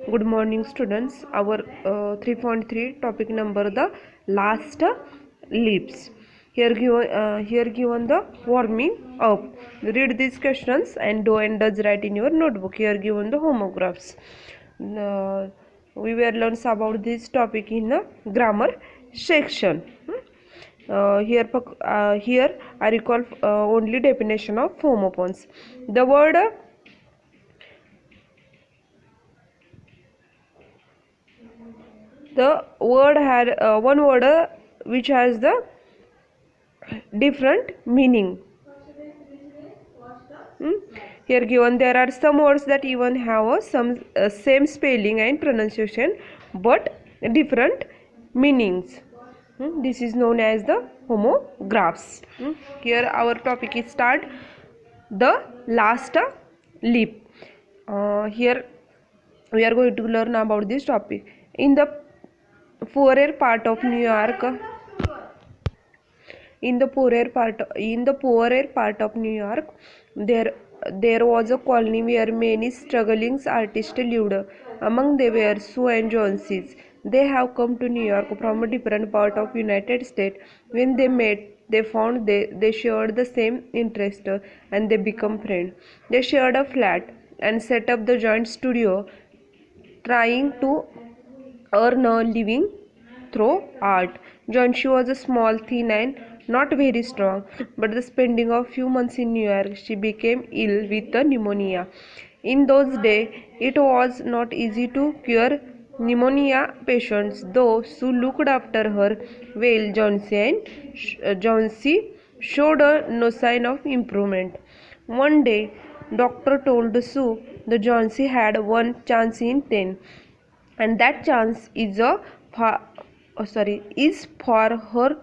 Good morning, students. Our 3.3 topic number the last leaps. Here given the warming up. Read these questions and do and does write in your notebook. Here given the homographs. We will learn about this topic in the grammar section. Here I recall only definition of homophones. The word had one word which has the different meaning. Here given there are some words that even have some same spelling and pronunciation but different meanings. This is known as the homographs. Here our topic is start the last leap. Here we are going to learn about this topic. In the poorer part of New York, there was a colony where many struggling artists lived. Among them were Sue and Joneses. They have come to New York from a different part of United States. When they met, they found they shared the same interest and they become friends. They shared a flat and set up the joint studio, trying to earn a living through art. Johnsy was a small, thin, and not very strong, but the spending of few months in New York, she became ill with pneumonia. In those days, it was not easy to cure pneumonia patients, though Sue looked after her well. Johnsy showed no sign of improvement. One day, doctor told Sue that Johnsy had one chance in 10, and that chance is for her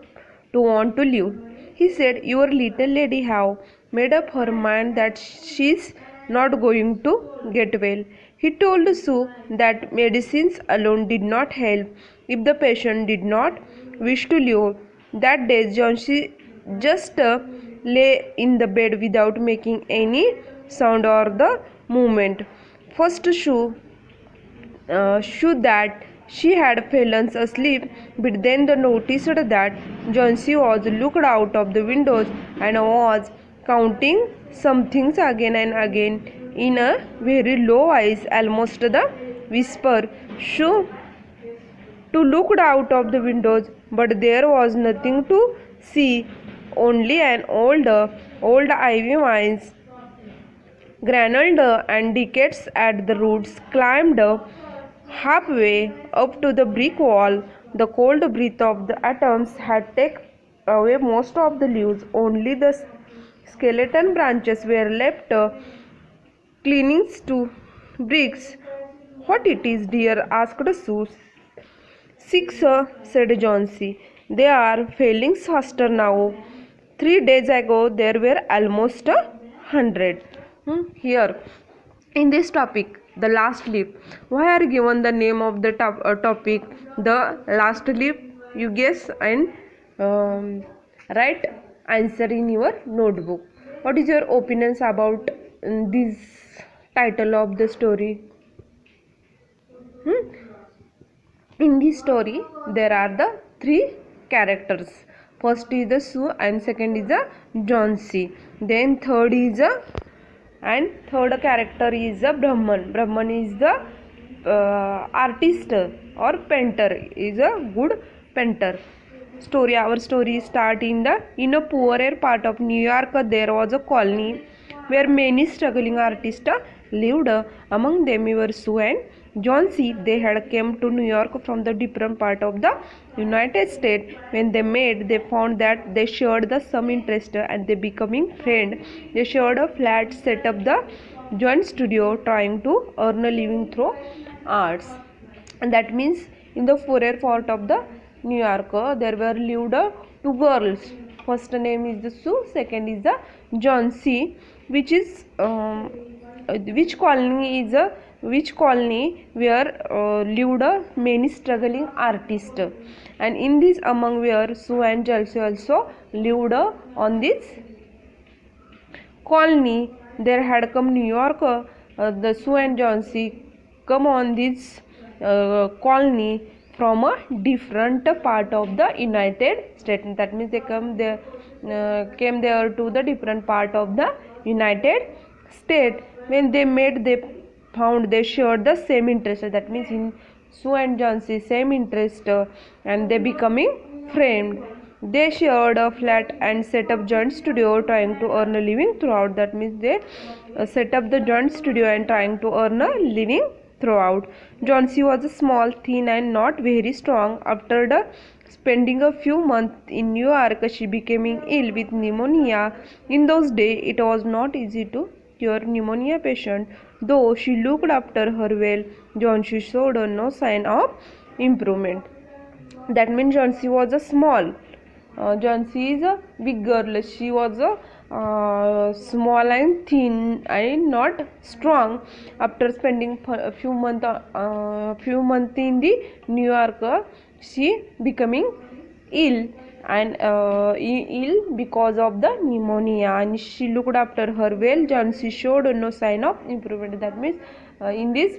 to want to live. He said, "Your little lady have made up her mind that she's not going to get well." He told Sue that medicines alone did not help if the patient did not wish to live. That day, Johnsy just lay in the bed without making any sound or the movement. First, Sue that she had fallen asleep, but then they noticed that Johnsy was looked out of the windows and was counting some things again and again in a very low voice, almost the whisper. She looked out of the windows, but there was nothing to see, only an old ivy vines, granuled and decayed at the roots, climbed halfway up to the brick wall. The cold breath of the atoms had taken away most of the leaves. Only the skeleton branches were left clinging to bricks. "What it is, dear?" asked Sue. "Six, said Johnsy. They are failing faster now. 3 days ago there were almost 100. Here, in this topic, the last leap. Why are given the name of the topic, the last leap? You guess and write answer in your notebook. What is your opinions about this title of the story? In this story, there are the 3 characters. First is the Sue and second is the Johnsy. Then third character is the Brahman. Brahman is the artist or painter, is a good painter. Our story start in a poorer part of New York. There was a colony where many struggling artists lived. Among them were Sue and Johnsy. They had come to New York from the different part of the United States. When they met, they found that they shared the some interest and they becoming friends. They shared a flat, set up the joint studio, trying to earn a living through arts. And that means in the poorer part of the New York, there were lived 2 girls. First name is the Sue, second is the Johnsy, which colony where lived many struggling artists, and in this among where Sue and Johnsy also lived on this colony. There had come New York. The Sue and Johnsy come on this colony from a different part of the United States. That means they came there to the different part of the United States. When they met, they found they shared the same interest. That means in Sue and Johnsy same interest, and they becoming friends. They shared a flat and set up joint studio, trying to earn a living throughout. That means they set up the joint studio and trying to earn a living throughout. Johnsy was small, thin, and not very strong. After spending a few months in New York, she became ill with pneumonia. In those days, it was not easy to cure pneumonia patient. Though she looked after her well, Johnsy showed no sign of improvement. That means Johnsy was a small. Johnsy is a big girl. She was a small and thin and not strong. After spending a few months in the New York, she becoming ill and ill because of the pneumonia, and she looked after her well. Johnsy showed no sign of improvement. That means in this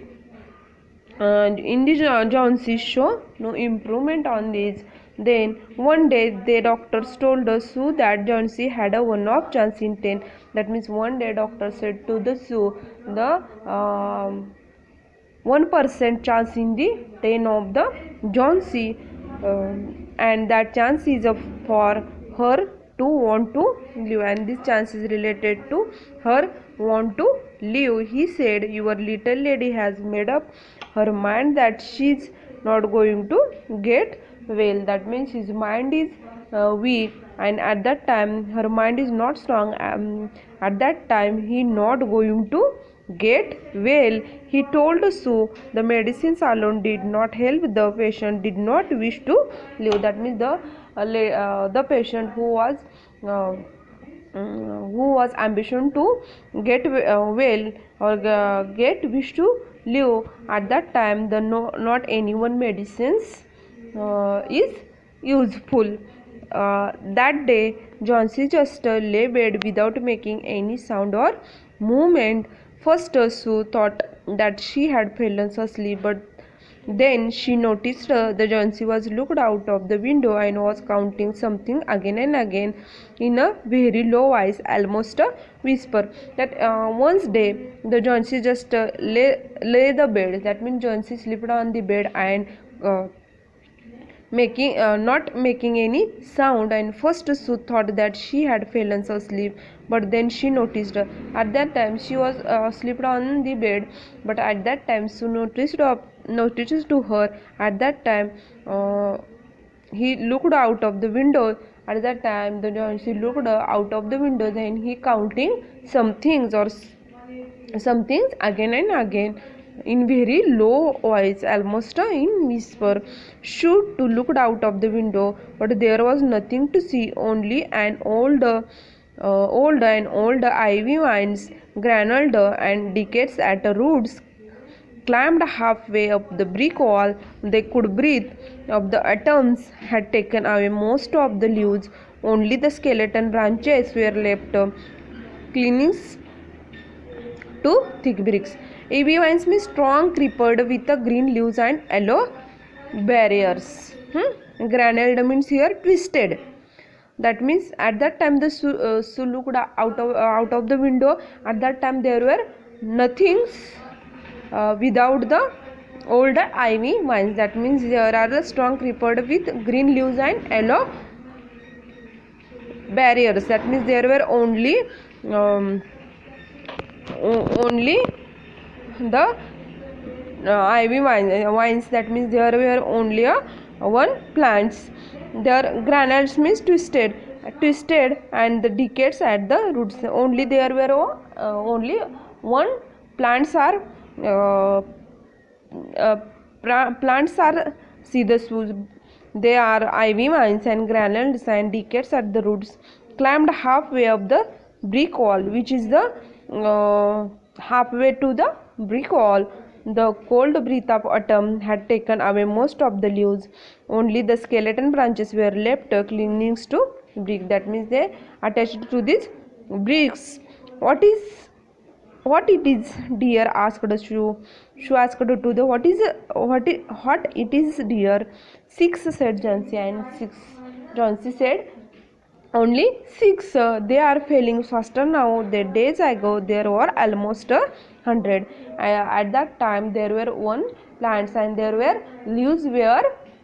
Johnsy show no improvement on this. Then one day the doctors told Sue that Johnsy had a 1-off chance in 10. That means one day doctor said to the Sue the 1% chance in the 10 of the Johnsy, and that chance is for her to want to live, and this chance is related to her want to live. He said, your little lady has made up her mind that she's not going to get well. That means his mind is weak, and at that time her mind is not strong. At that time he not going to get well. He told Sue the medicines alone did not help. The patient did not wish to live. That means the patient who was ambition to get well or get wish to live, at that time the not any one medicines is useful. That day Johnsy just lay bed without making any sound or movement. First Sue thought that she had fallen asleep, but then she noticed the Johnsy was looked out of the window and was counting something again and again in a very low voice, almost a whisper. That once day the Johnsy just lay the bed. That means Johnsy slept on the bed and not making any sound, and first Sue thought that she had fallen asleep, but then she noticed at that time she was slept on the bed, but at that time Sue noticed to her. At that time he looked out of the window. At that time the Johnsy looked out of the window, then he counting some things again and again in very low voice, almost in whisper. Shoot to looked out of the window, but there was nothing to see, only an old ivy vines, granuled and decades at the roots, climbed halfway up the brick wall. They could breathe. Of the atoms had taken away most of the leaves, only the skeleton branches were left, clinging to thick bricks. Ivy vines means strong creeper with the green leaves and yellow barriers. Granuled means here twisted. That means at that time the Sue looked out of the window. At that time there were nothing without the old ivy vines. That means there are the strong creeper with green leaves and yellow barriers. That means there were only the ivy vines. That means there were only one plants. Their granules means twisted, and the decades at the roots. Only there were only one plants are see the shoes. They are ivy vines and granules and decades at the roots, climbed halfway up the brick wall, which is the halfway to the brick wall. The cold breath of autumn had taken away most of the leaves. Only the skeleton branches were left, clinging to brick. That means they attached to these bricks. What is What it is, dear? Asked Shu. Shu asked to the what it is, dear? 6, said Jansi, and 6. Jansi said, only 6. They are failing faster now. The days ago there were almost 100. At that time there were one plants and there were leaves were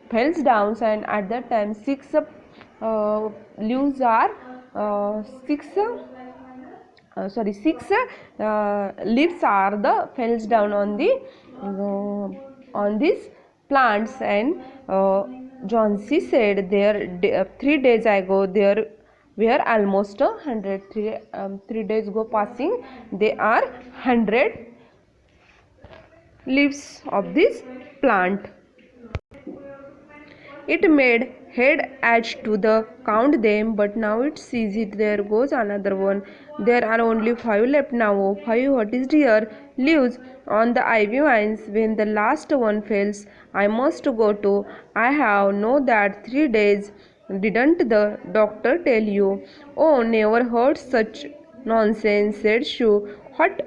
falls down, and at that time 6 leaves are 6 6 leaves are the falls down on these plants. And John C said there 3 days ago there were almost 100. 3 days go passing, they are 100 leaves of this plant. It made head edge to the count them, but now it sees it. There goes another one. There are only 5 left now. 5, what is dear? Leaves on the ivy vines. When the last one fails, I must go to. I have know that 3 days. Didn't the doctor tell you? Oh, never heard such nonsense, said Shu. What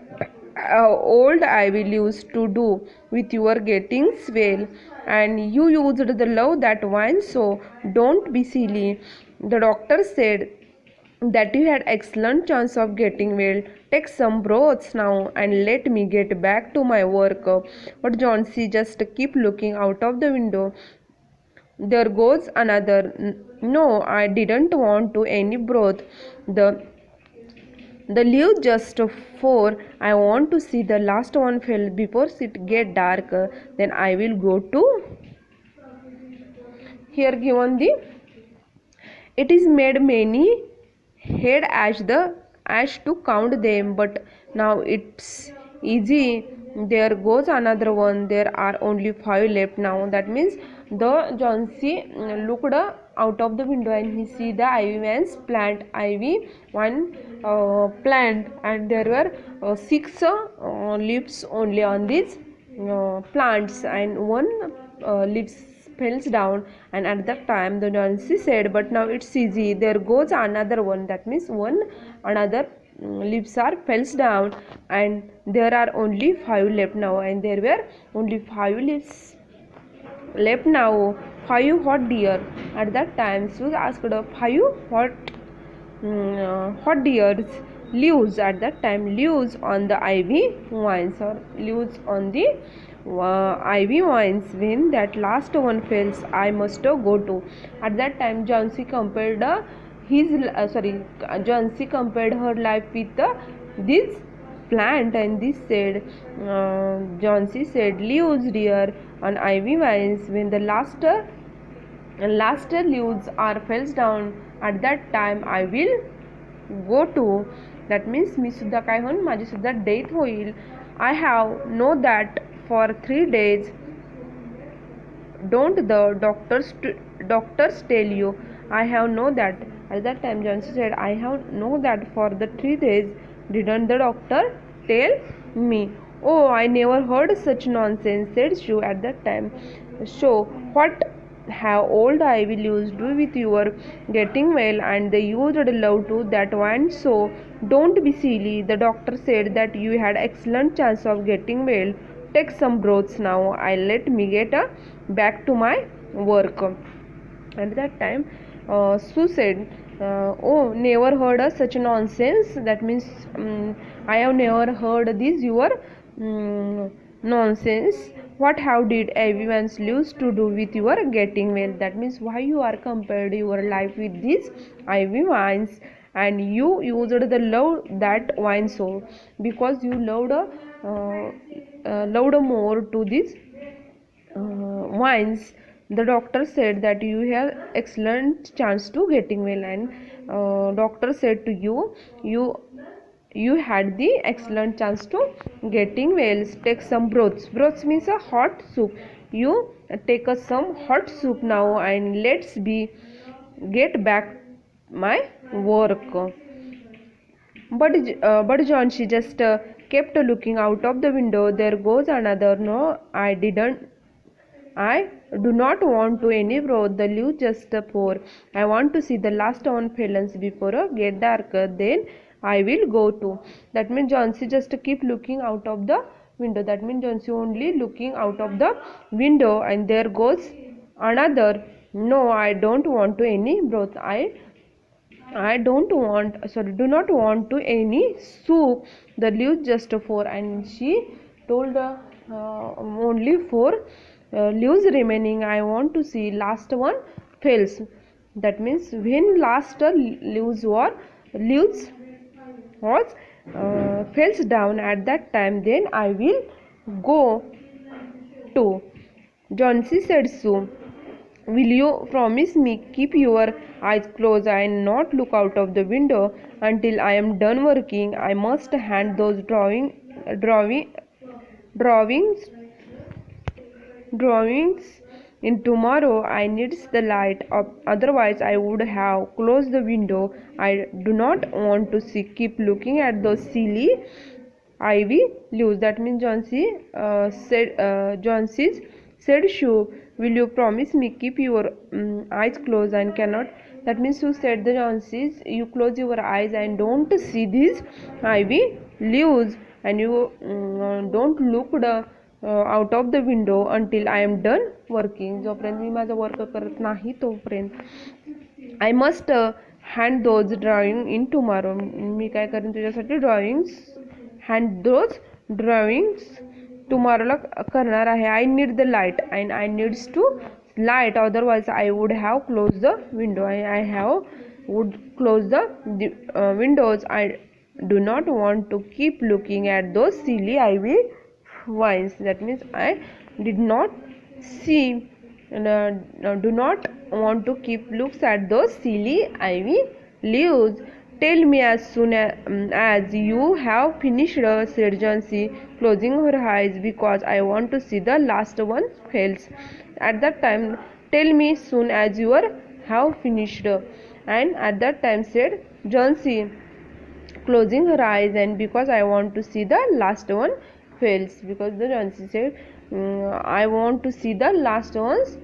old ivy used to do with your getting well, and you used the love that wine, so don't be silly. The doctor said that you had excellent chance of getting well. Take some broths now and let me get back to my work. But John C just keep looking out of the window. There goes another. No, I didn't want to any broth. The leave just for I want to see the last one fell before it get dark. Then I will go to. Here given the it is made many head as to count them, but now it's easy. There goes another one. There are only 5 left now. That means the John C looked out of the window and he see the ivy man's plant, ivy one plant, and there were 6 leaves only on these plants, and one leaves falls down. And at that time the Nancy said, but now it's easy. There goes another one. That means one another leaves are falls down, and there are only 5 left now, and there were only 5 leaves left now. 5, what dear? At that time Sue asked, 5 what dears? Leaves. At that time leaves on the ivy vines, or leaves on the ivy vines. When that last one fails, I must go to. At that time John C compared John C compared her life with this plant, and this said, John C said, leaves dear on ivy vines. When the last leaves are falls down, at that time I will go to. That means मी सुद्धा काय होईल, माझी सुद्धा death होईल. I have know that for 3 days. Don't the doctors tell you? I have know that. At that time Johnson said, I have know that for the 3 days. Didn't the doctor tell me? Oh, I never heard such nonsense, said Sue at that time. So what have old ivy leaves do with your getting well? And they used love to that one, so don't be silly. The doctor said that you had excellent chance of getting well. Take some broths now. I let me get back to my work. At that time Sue said, oh, never heard such nonsense. That means I have never heard this your nonsense. What have did everyone's used to do with your getting well? That means why you are compared your life with these ivy vines, and you used the love that wine, so because you loved more to these wines. The doctor said that you have excellent chance to getting well, and doctor said to you had the excellent chance to getting well. Take some broths means a hot soup. You take some hot soup now, and let's get back my work. But John, she just kept looking out of the window. There goes another. No, I do not want to any broth. The leave just pour. I want to see the last one falls before get dark. Then I will go to. That means Johnsy just keep looking out of the window. That means Johnsy only looking out of the window, and there goes another. No, I don't want to any broth. I don't want, sorry, do not want to any soup. The leaves just four, and she told only four leaves remaining. I want to see last one fails. That means when last leaves was falls down, at that time then I will go to. Johnsy said so. Will you promise me keep your eyes closed and not look out of the window until I am done working? I must hand those drawings drawings in tomorrow. I needs the light, otherwise I would have closed the window. I do not want to see keep looking at those silly ivy leaves. That means Johnsy said, sure, will you promise me keep your eyes closed and cannot. That means Sue said the Johnsys, you close your eyes and don't see these ivy leaves, and you don't look the out of the window until I am done working. जोपर्यंत मी माझं work करत नाही तोपर्यंत I must hand those drawing in tomorrow. मी काय करेन तुझ्यासाठी drawings hand those drawings tomorrow ला करणार आहे. I need the light and I needs to light, otherwise I would have closed the window. Would close the windows. I do not want to keep looking at those silly ivy vines. That means I did not see do not want to keep looks at those silly ivy leaves. Tell me as soon as you have finished, said Johnsy, closing her eyes, because I want to see the last one fails. At that time, tell me soon as you have finished. And at that time, said Johnsy, closing her eyes, and because I want to see the last one fails. Because the Johnsy said, I want to see the last ones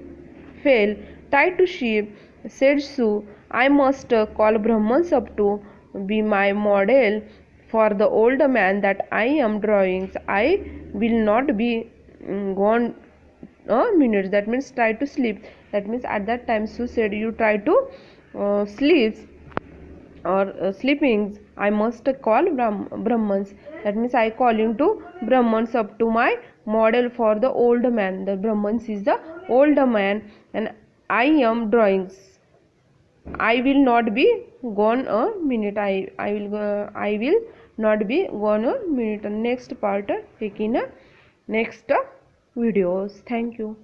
fail. Tie to sheep, said Sue. I must call Brahmans up to be my model for the old man that I am drawing. I will not be gone a minute. That means try to sleep. That means at that time Sue said, you try to sleep or sleepings. I must call Brahmans. That means I calling to Brahmans up to my model for the old man. The Brahmans is the older man, and I am drawings. I will not be gone a minute. I will not be gone a minute. Next part taking next videos. Thank you.